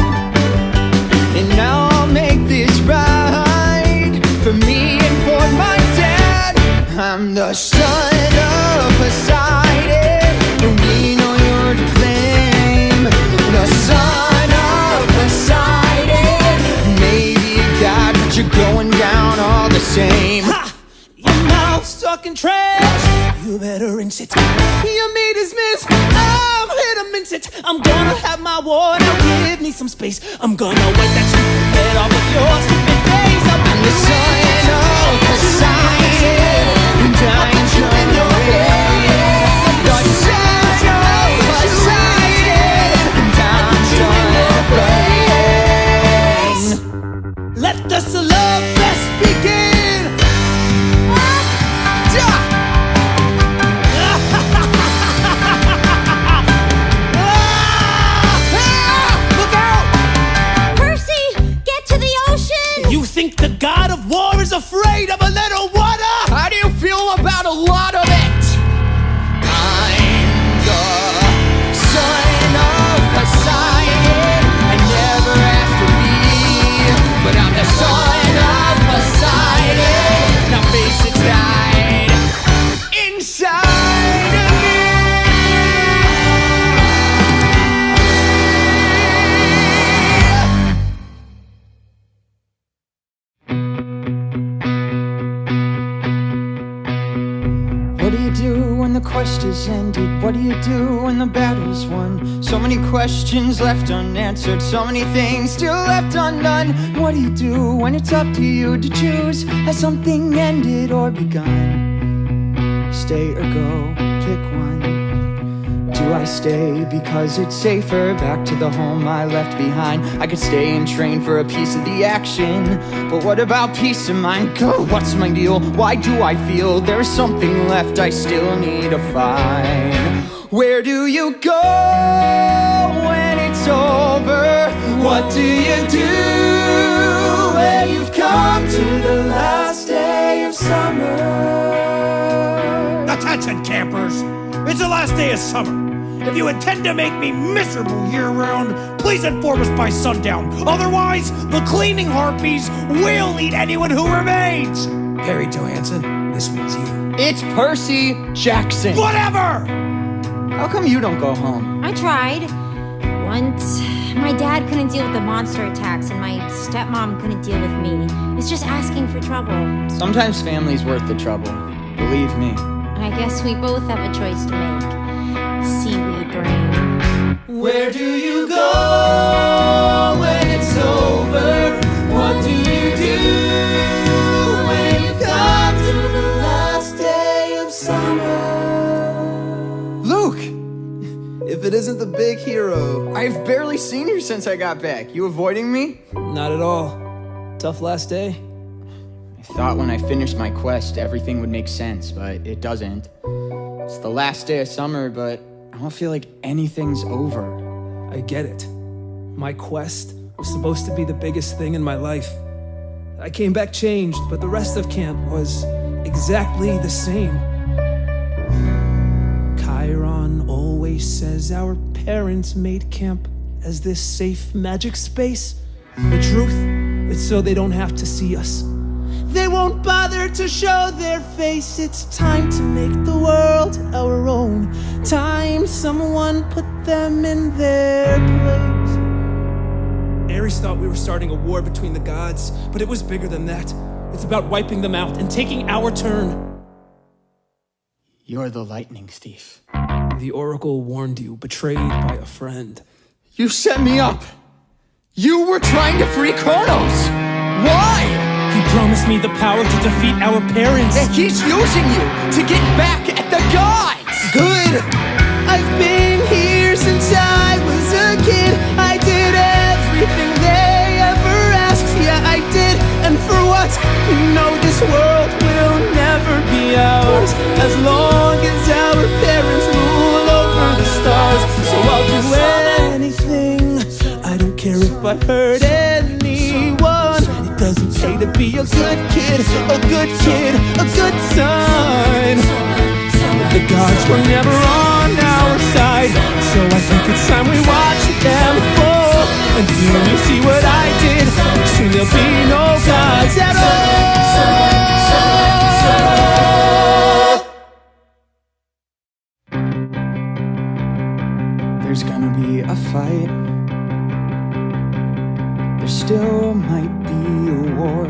And now I'll make this right for me and for my dad. I'm the son of Poseidon, and we know you're to blame. The son of Poseidon, maybe a god, but you're going down all the same. Ha! Your mouth's talking trash. You better rinse it. Your meat is miss. I'm here to mince it. I'm gonna have my war. Now give me some space. I'm gonna wipe that stupid head off of your stupid face. I'm the son of Poseidon, and I'm trying to raise. The son of Poseidon, and I'm trying to raise. Let the love fest begin. Look out! Percy, get to the ocean! You think the god of war is afraid of a little water? How do you feel about a lot of it? I'm the son of Poseidon. I never asked to be, but I'm the son of Poseidon. Now face it's died inside of me. What do you do when the quest is ended? What do you do when the battle's won? So many questions left unanswered, so many things still left undone. What do you do when it's up to you to choose? Has something ended or begun? Stay or go, pick one. Do I stay because it's safer? Back to the home I left behind. I could stay and train for a piece of the action, but what about peace of mind? Go, what's my deal? Why do I feel there's something left I still need to find? Where do you go when it's over? What do you do when you've come to the last day of summer? Attention, campers! It's the last day of summer. If you intend to make me miserable year-round, please inform us by sundown. Otherwise, the cleaning harpies will eat anyone who remains. Perry Johansson, this means you. It's Percy Jackson. Whatever! How come you don't go home? I tried. Once. My dad couldn't deal with the monster attacks, and my stepmom couldn't deal with me. It's just asking for trouble. Sometimes family's worth the trouble. Believe me. I guess we both have a choice to make. Seaweed brain. Where do you go when it's over? What do you do when you come to the last day of summer? Luke! If it isn't the big hero. I've barely seen you since I got back. You avoiding me? Not at all. Tough last day. I thought when I finished my quest, everything would make sense, but it doesn't. It's the last day of summer, but I don't feel like anything's over. I get it. My quest was supposed to be the biggest thing in my life. I came back changed, but the rest of camp was exactly the same. Chiron always says our parents made camp as this safe magic space. The truth, it's so they don't have to see us. They won't bother to show their face. It's time to make the world our own. Time someone put them in their place. Ares thought we were starting a war between the gods, but it was bigger than that. It's about wiping them out and taking our turn. You're the lightning thief. The Oracle warned you, betrayed by a friend. You set me up! You were trying to free Kronos! Why? He promised me the power to defeat our parents. And he's using you to get back at the gods! Good! I've been here since I was a kid. I did everything they ever asked. Yeah, I did. And for what? You know this world will never be ours as long as our parents rule over the stars. So I'll do anything. I don't care if I hurt anyone. It doesn't pay to be a good kid, a good kid, a good son. The gods were never on our side, so I think it's time we watch them fall. And soon you see what I did. Soon there'll be no gods at all. There's gonna be a fight. There still might be a war.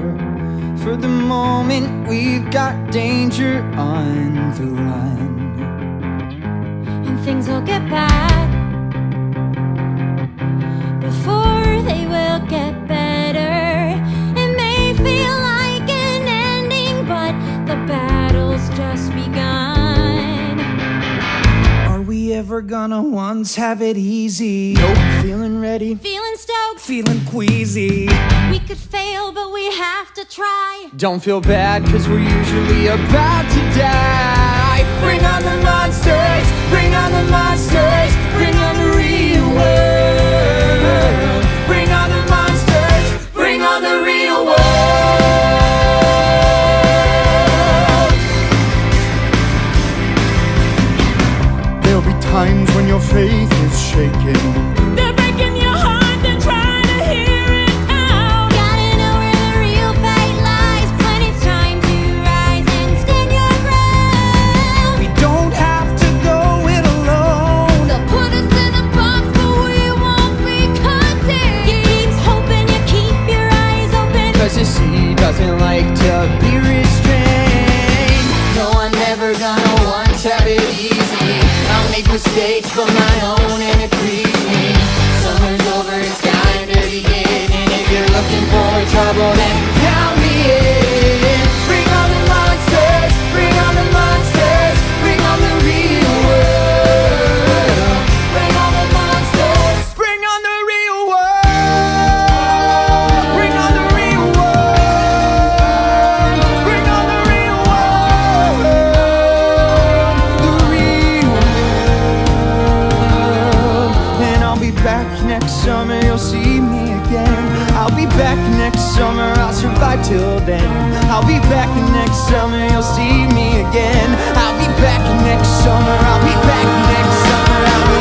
For the moment, we've got danger on the run. And things will get bad before they will get better. It may feel like an ending, but the battle's just begun. Are we ever gonna once have it easy? Nope, feeling ready. Feeling stoked, Feeling queasy. we could fail, but we have to try. Don't feel bad, cause we're usually about to die. Bring on the monsters, bring on the monsters, bring on the real world. Bring on the monsters, bring on the real world. There'll be times when your faith is shaking. They're breaking your heart, they're trying to hear it out. Gotta know where the real fight lies when it's time to rise and stand your ground. We don't have to go it alone. They'll put us in a box, but we won't be content. You keep hoping, you keep your eyes open. Cause the sea doesn't like to be restrained. No, I'm never gonna once have it easy. I'll make mistakes, but my own, and it grieves me. Summer's over, it's time to begin. And if you're looking for trouble, then count me in. Bring on the monsters, bring on the monsters, bring on the real world. Bring on the monsters, bring on the real world. Bring on the real world. Bring on the real world. The real world. And I'll be back next summer, you'll see me again. I'll be back next summer, I'll survive till then. I'll be back next summer, you'll see me again. I'll be back next summer, I'll be back next summer, I'll be